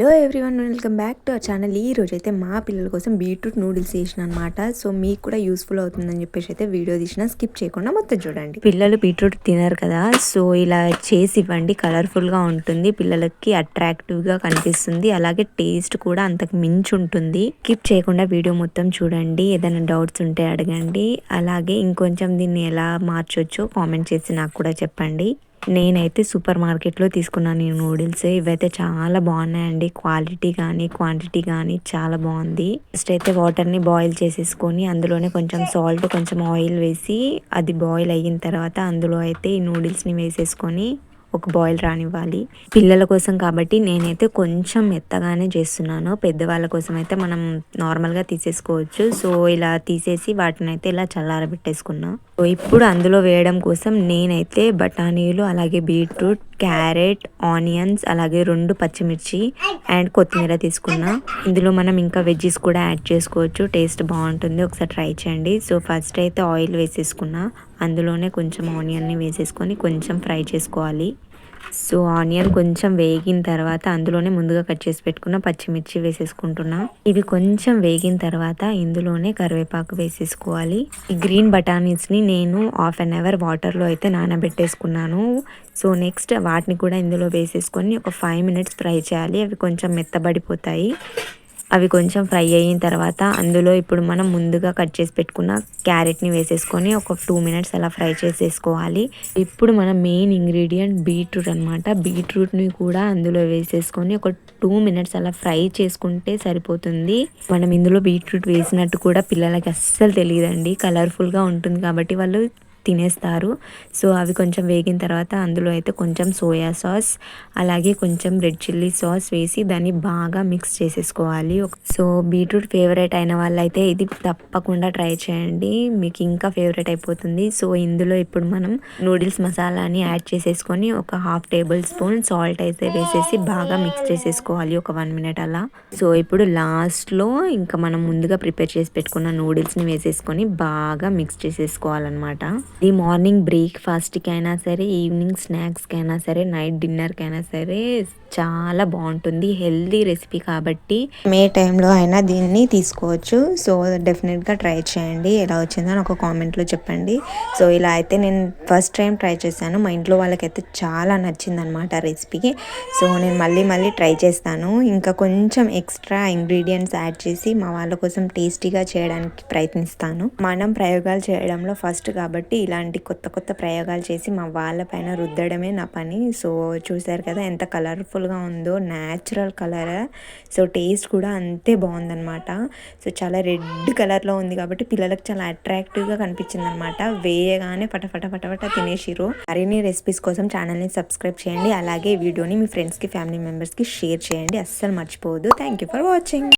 Hello everyone, welcome back to our channel. ఈ రోజు అయితే మా పిల్లల కోసం బీట్రూట్ నూడిల్స్ చేసిన అనమాట. సో మీకు కూడా యూస్ఫుల్ అవుతుందని చెప్పేసి అయితే వీడియో తీసిన, స్కిప్ చేయకుండా మొత్తం చూడండి. పిల్లలు బీట్రూట్ తినరు కదా, సో ఇలా చేసి ఇవ్వండి. కలర్ఫుల్గా ఉంటుంది, పిల్లలకి అట్రాక్టివ్గా కనిపిస్తుంది, అలాగే టేస్ట్ కూడా అంతకు మించి ఉంటుంది. స్కిప్ చేయకుండా వీడియో మొత్తం చూడండి. ఏదైనా డౌట్స్ ఉంటే అడగండి, అలాగే ఇంకొంచెం దీన్ని ఎలా మార్చొచ్చో కామెంట్ చేసి నాకు కూడా చెప్పండి. నేనైతే సూపర్ మార్కెట్లో తీసుకున్నాను ఈ నూడిల్స్. ఇవైతే చాలా బాగున్నాయండి, క్వాలిటీ కానీ క్వాంటిటీ కానీ చాలా బాగుంది. ఫస్ట్ అయితే వాటర్ని బాయిల్ చేసేసుకొని అందులోనే కొంచెం సాల్ట్, కొంచెం ఆయిల్ వేసి అది బాయిల్ అయిన తర్వాత అందులో అయితే ఈ నూడిల్స్ని వేసేసుకొని ఒక బాయిల్ రానివ్వాలి. పిల్లల కోసం కాబట్టి నేనైతే కొంచెం మెత్తగానే చేస్తున్నాను. పెద్దవాళ్ళ కోసం అయితే మనం నార్మల్గా తీసేసుకోవచ్చు. సో ఇలా తీసేసి వాటిని అయితే ఇలా చల్లారబెట్టేసుకున్నా. సో ఇప్పుడు అందులో వేయడం కోసం నేనైతే బఠానీలు, అలాగే బీట్రూట్, క్యారెట్, ఆనియన్స్, అలాగే 2 పచ్చిమిర్చి అండ్ కొత్తిమీర తీసుకున్నా. ఇందులో మనం ఇంకా వెజ్జెస్ కూడా యాడ్ చేసుకోవచ్చు, టేస్ట్ బాగుంటుంది, ఒకసారి ట్రై చేయండి. సో ఫస్ట్ అయితే ఆయిల్ వేసేసుకున్నా, అందులోనే కొంచెం ఆనియన్ని వేసేసుకొని కొంచెం ఫ్రై చేసుకోవాలి. సో ఆనియన్ కొంచెం వేగిన తర్వాత అందులోనే ముందుగా కట్ చేసి పెట్టుకున్న పచ్చిమిర్చి వేసేసుకుంటున్నా. ఇవి కొంచెం వేగిన తర్వాత ఇందులోనే కరివేపాకు వేసేసుకోవాలి. ఈ గ్రీన్ బఠానీస్ని నేను 1/2 అవర్ వాటర్లో అయితే నానబెట్టేసుకున్నాను. సో నెక్స్ట్ వాటిని కూడా ఇందులో వేసేసుకొని ఒక 5 మినిట్స్ ఫ్రై చేయాలి. అవి కొంచెం మెత్తబడిపోతాయి. అవి కొంచెం ఫ్రై అయిన తర్వాత అందులో ఇప్పుడు మనం ముందుగా కట్ చేసి పెట్టుకున్న క్యారెట్ని వేసేసుకొని ఒక 2 మినిట్స్ అలా ఫ్రై చేసేసుకోవాలి. ఇప్పుడు మన మెయిన్ ఇంగ్రీడియంట్ బీట్రూట్ అనమాట. బీట్రూట్ని కూడా అందులో వేసేసుకొని ఒక 2 మినిట్స్ అలా ఫ్రై చేసుకుంటే సరిపోతుంది. మనం ఇందులో బీట్రూట్ వేసినట్టు కూడా పిల్లలకి అస్సలు తెలియదండి, కలర్ఫుల్గా ఉంటుంది కాబట్టి వాళ్ళు తినేస్తారు. సో అవి కొంచెం వేగిన తర్వాత అందులో అయితే కొంచెం సోయా సాస్, అలాగే కొంచెం రెడ్ చిల్లీ సాస్ వేసి దాన్ని బాగా మిక్స్ చేసేసుకోవాలి. సో బీట్రూట్ ఫేవరెట్ అయిన వాళ్ళైతే ఇది తప్పకుండా ట్రై చేయండి, మీకు ఇంకా ఫేవరెట్ అయిపోతుంది. సో ఇందులో ఇప్పుడు మనం నూడిల్స్ మసాలాని యాడ్ చేసేసుకొని ఒక 1/2 టేబుల్ స్పూన్ సాల్ట్ అయితే వేసేసి బాగా మిక్స్ చేసేసుకోవాలి ఒక 1 మినిట్ అలా. సో ఇప్పుడు లాస్ట్లో ఇంకా మనం ముందుగా ప్రిపేర్ చేసి పెట్టుకున్న నూడిల్స్ని వేసేసుకొని బాగా మిక్స్ చేసేసుకోవాలన్నమాట. ఇది మార్నింగ్ బ్రేక్ఫాస్ట్కి అయినా సరే, ఈవినింగ్ స్నాక్స్కి అయినా సరే, నైట్ డిన్నర్కి అయినా సరే చాలా బాగుంటుంది. హెల్దీ రెసిపీ కాబట్టి మే టైంలో అయినా దీన్ని తీసుకోవచ్చు. సో డెఫినెట్గా ట్రై చేయండి. ఎలా వచ్చిందో నాకు కామెంట్లో చెప్పండి. సో ఇలా అయితే నేను ఫస్ట్ టైం ట్రై చేశాను, మా ఇంట్లో వాళ్ళకైతే చాలా నచ్చిందనమాట రెసిపీ. సో నేను మళ్ళీ ట్రై చేస్తాను. ఇంకా కొంచెం ఎక్స్ట్రా ఇంగ్రీడియంట్స్ యాడ్ చేసి మా వాళ్ళ కోసం టేస్టీగా చేయడానికి ప్రయత్నిస్తాను. మనం ప్రయోగాలు చేయడంలో ఫస్ట్ కాబట్టి ఇలాంటి కొత్త ప్రయోగాలు చేసి మా వాళ్ళ పైన రుద్దడమే నా పని. సో చూసారు కదా ఎంత కలర్ఫుల్గా ఉందో, న్యాచురల్ కలర్. సో టేస్ట్ కూడా అంతే బాగుందనమాట. సో చాలా రెడ్ కలర్లో ఉంది కాబట్టి పిల్లలకు చాలా అట్రాక్టివ్గా కనిపించింది అనమాట. వేయగానే ఫటఫట తినేసిరు. మరిన్ని రెసిపీస్ కోసం ఛానల్ని సబ్స్క్రైబ్ చేయండి, అలాగే వీడియోని మీ ఫ్రెండ్స్కి, ఫ్యామిలీ మెంబర్స్కి షేర్ చేయండి, అస్సలు మర్చిపోవద్దు. Thank you for watching.